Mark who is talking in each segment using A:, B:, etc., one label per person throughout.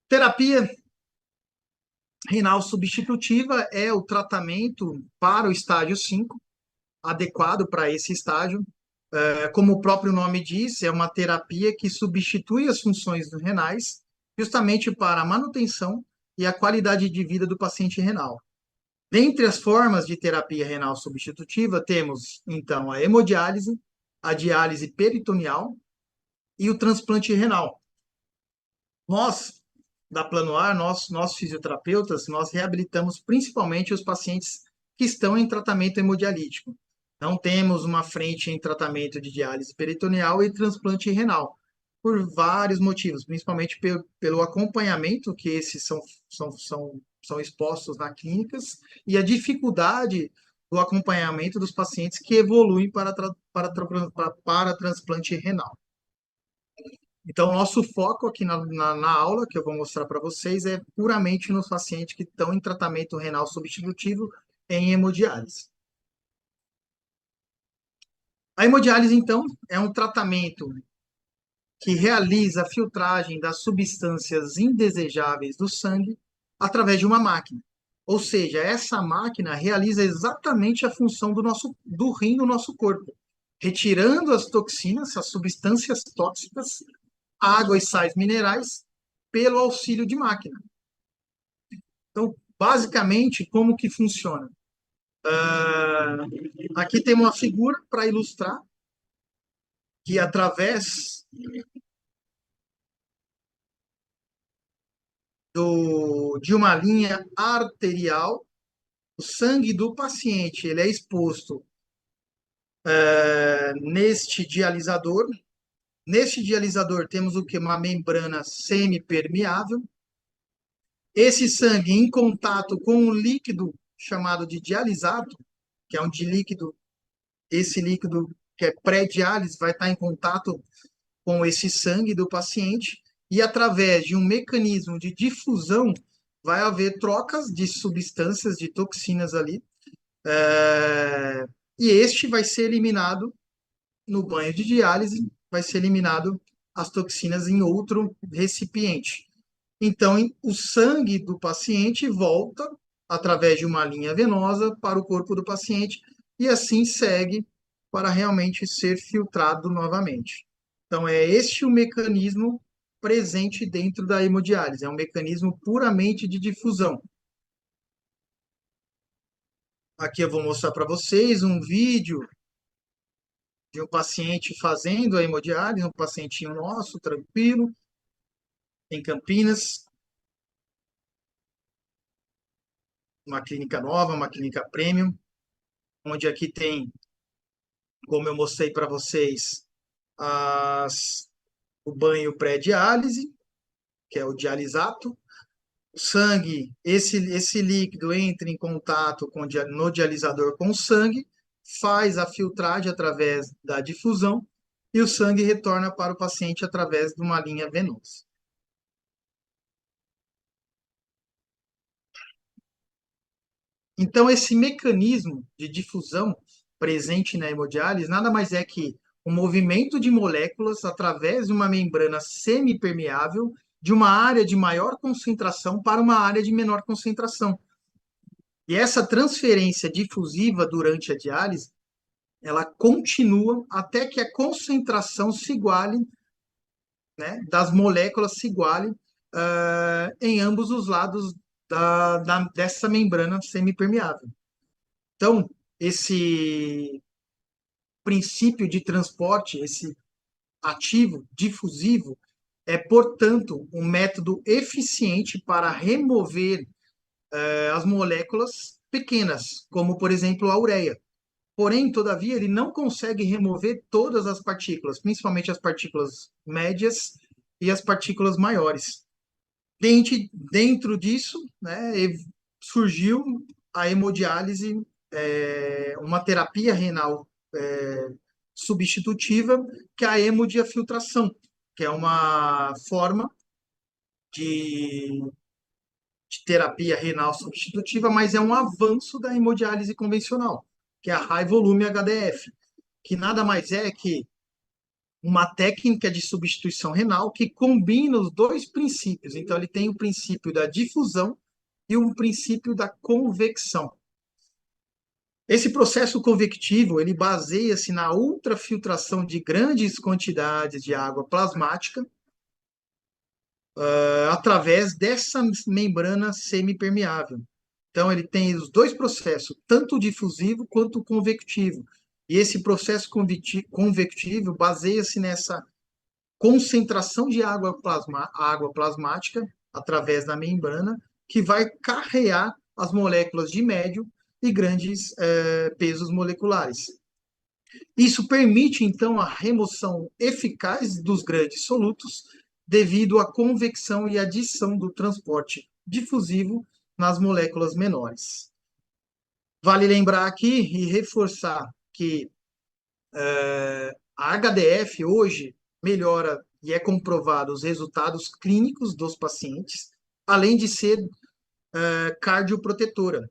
A: Terapia renal substitutiva é o tratamento para o estágio 5, adequado para esse estágio. Como o próprio nome diz, é uma terapia que substitui as funções renais, justamente para a manutenção e a qualidade de vida do paciente renal. Dentre as formas de terapia renal substitutiva, temos, então, a hemodiálise, a diálise peritoneal e o transplante renal. Nós, da Planuar, nós fisioterapeutas, nós reabilitamos principalmente os pacientes que estão em tratamento hemodialítico. Não temos uma frente em tratamento de diálise peritoneal e transplante renal, por vários motivos, principalmente pelo acompanhamento que esses são expostos nas clínicas e a dificuldade do acompanhamento dos pacientes que evoluem para transplante renal. Então, nosso foco aqui na aula, que eu vou mostrar para vocês, é puramente nos pacientes que estão em tratamento renal substitutivo em hemodiálise. A hemodiálise, então, é um tratamento que realiza a filtragem das substâncias indesejáveis do sangue através de uma máquina. Ou seja, essa máquina realiza exatamente a função do rim no nosso corpo, retirando as toxinas, as substâncias tóxicas, água e sais minerais, pelo auxílio de máquina. Então, basicamente, como que funciona? Aqui tem uma figura para ilustrar que através de uma linha arterial, o sangue do paciente ele é exposto neste dialisador. Neste dialisador temos o que? Uma membrana semipermeável. Esse sangue em contato com um líquido chamado de dialisato, que é um de líquido, esse líquido que é pré-diálise vai estar em contato com esse sangue do paciente e através de um mecanismo de difusão vai haver trocas de substâncias, de toxinas ali, e este vai ser eliminado no banho de diálise, vai ser eliminado as toxinas em outro recipiente. Então, o sangue do paciente volta através de uma linha venosa para o corpo do paciente e assim segue para realmente ser filtrado novamente. Então, é este o mecanismo presente dentro da hemodiálise, é um mecanismo puramente de difusão. Aqui eu vou mostrar para vocês um vídeo de um paciente fazendo a hemodiálise, um pacientinho nosso, tranquilo, em Campinas, uma clínica nova, uma clínica premium, onde aqui tem, como eu mostrei para vocês, o banho pré-diálise, que é o dialisato. O sangue, esse líquido entra em contato no dialisador com o sangue, faz a filtragem através da difusão e o sangue retorna para o paciente através de uma linha venosa. Então, esse mecanismo de difusão presente na hemodiálise nada mais é que o movimento de moléculas através de uma membrana semipermeável de uma área de maior concentração para uma área de menor concentração. E essa transferência difusiva durante a diálise, ela continua até que a concentração se iguale, né, das moléculas se iguale em ambos os lados dessa membrana semipermeável. Então, esse princípio de transporte, esse ativo difusivo, é, portanto, um método eficiente para remover as moléculas pequenas, como, por exemplo, a ureia. Porém, todavia, ele não consegue remover todas as partículas, principalmente as partículas médias e as partículas maiores. Dentro disso, né, surgiu a hemodiálise, uma terapia renal substitutiva, que é a hemodiafiltração, que é uma forma de, de terapia renal substitutiva, mas é um avanço da hemodiálise convencional, que é a High Volume HDF, que nada mais é que uma técnica de substituição renal que combina os dois princípios. Então, ele tem o princípio da difusão e o princípio da convecção. Esse processo convectivo, ele baseia-se na ultrafiltração de grandes quantidades de água plasmática através dessa membrana semipermeável. Então, ele tem os dois processos, tanto o difusivo quanto o convectivo. E esse processo convectivo baseia-se nessa concentração de água plasmática através da membrana, que vai carrear as moléculas de médio e grandes pesos moleculares. Isso permite, então, a remoção eficaz dos grandes solutos devido à convecção e adição do transporte difusivo nas moléculas menores. Vale lembrar aqui e reforçar que a HDF hoje melhora e é comprovado os resultados clínicos dos pacientes, além de ser cardioprotetora.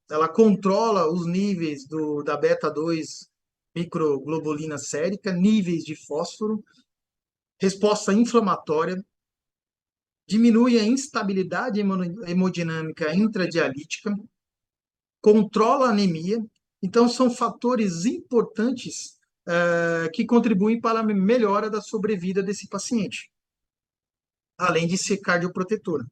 A: Ela controla os níveis da beta-2 microglobulina sérica, níveis de fósforo, resposta inflamatória, diminui a instabilidade hemodinâmica intradialítica, controla a anemia. Então, são fatores importantes que contribuem para a melhora da sobrevida desse paciente, além de ser cardioprotetora.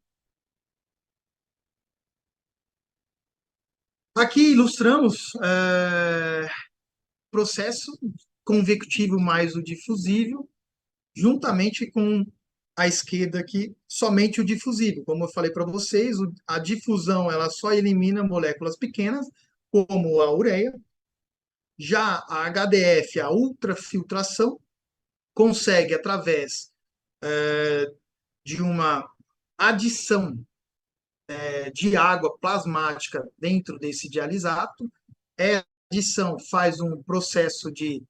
A: Aqui ilustramos processo convectivo mais o difusível, juntamente com a esquerda aqui, somente o difusível. Como eu falei para vocês, a difusão ela só elimina moléculas pequenas, como a ureia. Já a HDF, a ultrafiltração, consegue, através de uma adição de água plasmática dentro desse dialisato, essa adição faz um processo de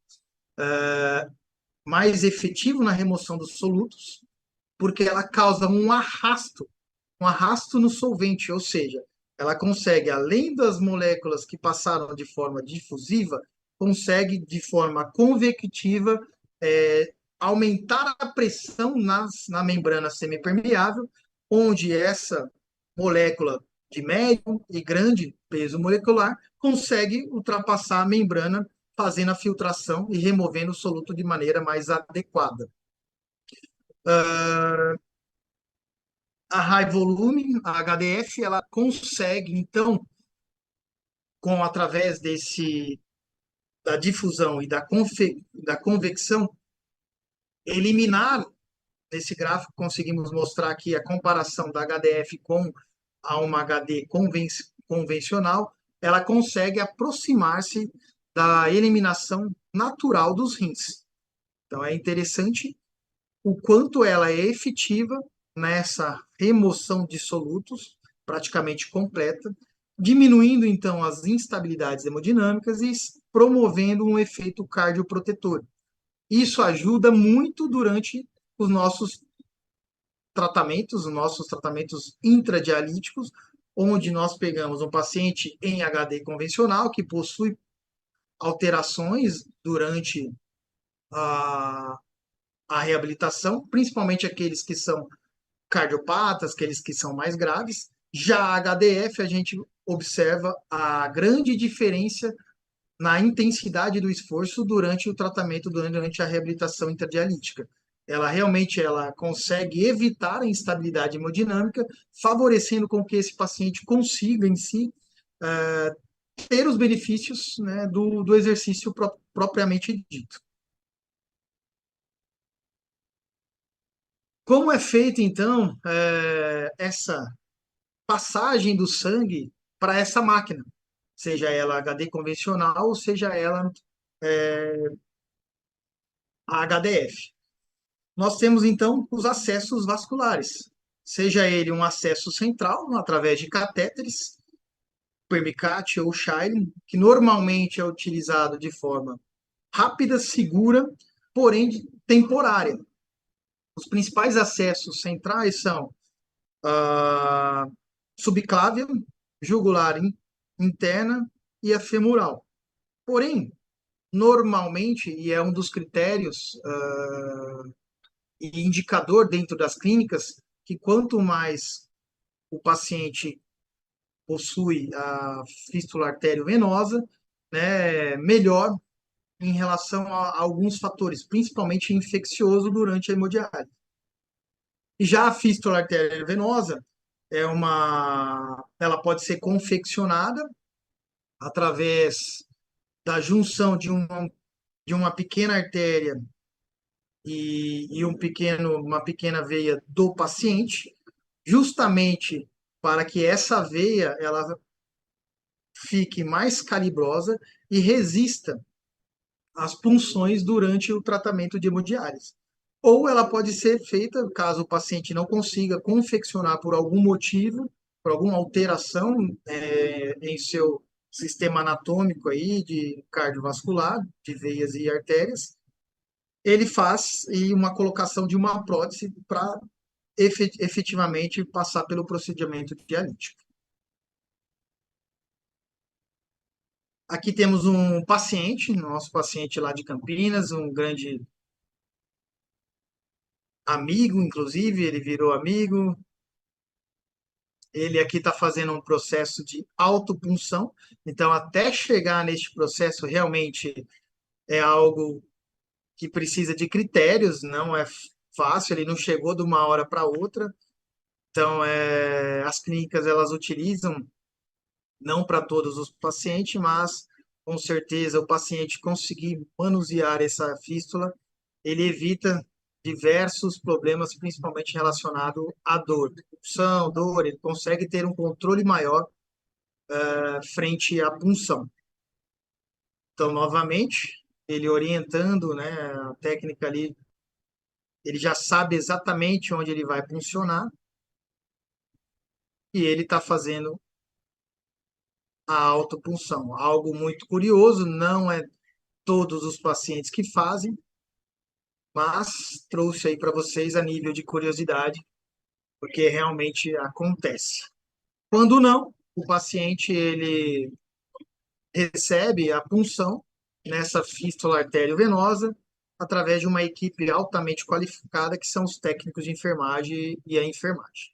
A: mais efetivo na remoção dos solutos, porque ela causa um arrasto no solvente, ou seja, ela consegue, além das moléculas que passaram de forma difusiva, consegue, de forma convectiva, aumentar a pressão na membrana semipermeável, onde essa molécula de médio e grande peso molecular consegue ultrapassar a membrana, fazendo a filtração e removendo o soluto de maneira mais adequada. A high volume, a HDF, ela consegue, então, através da difusão e da convecção, eliminar, nesse gráfico conseguimos mostrar aqui a comparação da HDF com uma HD convencional, ela consegue aproximar-se da eliminação natural dos rins. Então é interessante o quanto ela é efetiva nessa remoção de solutos, praticamente completa, diminuindo então as instabilidades hemodinâmicas e promovendo um efeito cardioprotetor. Isso ajuda muito durante os nossos tratamentos intradialíticos, onde nós pegamos um paciente em HD convencional que possui alterações durante a reabilitação, principalmente aqueles que são cardiopatas, aqueles que são mais graves. Já a HDF, a gente observa a grande diferença na intensidade do esforço durante o tratamento, durante a reabilitação interdialítica. Ela consegue evitar a instabilidade hemodinâmica, favorecendo com que esse paciente consiga em si ter os benefícios, né, do exercício propriamente dito. Como é feita, então, essa passagem do sangue para essa máquina, seja ela HD convencional ou seja ela a HDF? Nós temos, então, os acessos vasculares, seja ele um acesso central, através de catéteres, permicate ou Scheidt, que normalmente é utilizado de forma rápida, segura, porém temporária. Os principais acessos centrais são a subclávia, jugular interna e a femoral. Porém, normalmente, e é um dos critérios e indicador dentro das clínicas, que quanto mais o paciente possui a fístula arteriovenosa, né, melhor em relação a alguns fatores, principalmente infeccioso durante a hemodiálise. E já a fístula arteriovenosa ela pode ser confeccionada através da junção de uma pequena artéria uma pequena veia do paciente, justamente para que essa veia ela fique mais calibrosa e resista às punções durante o tratamento de hemodiálise. Ou ela pode ser feita, caso o paciente não consiga confeccionar por algum motivo, por alguma alteração em seu sistema anatômico aí de cardiovascular, de veias e artérias, ele faz uma colocação de uma prótese para efetivamente passar pelo procedimento dialítico. Aqui temos um paciente, nosso paciente lá de Campinas, um grande amigo, inclusive, ele virou amigo. Ele aqui está fazendo um processo de autopunção, então até chegar neste processo realmente é algo que precisa de critérios, não é fácil, ele não chegou de uma hora para outra. Então, as clínicas elas utilizam não para todos os pacientes, mas com certeza o paciente conseguir manusear essa fístula, ele evita diversos problemas, principalmente relacionado à dor, punção, dor, ele consegue ter um controle maior frente à punção. Então, novamente, ele orientando, né, a técnica ali, ele já sabe exatamente onde ele vai puncionar e ele está fazendo a autopunção. Algo muito curioso, não é todos os pacientes que fazem, mas trouxe aí para vocês a nível de curiosidade, porque realmente acontece. Quando não, o paciente ele recebe a punção nessa fístula arteriovenosa através de uma equipe altamente qualificada, que são os técnicos de enfermagem e a enfermagem.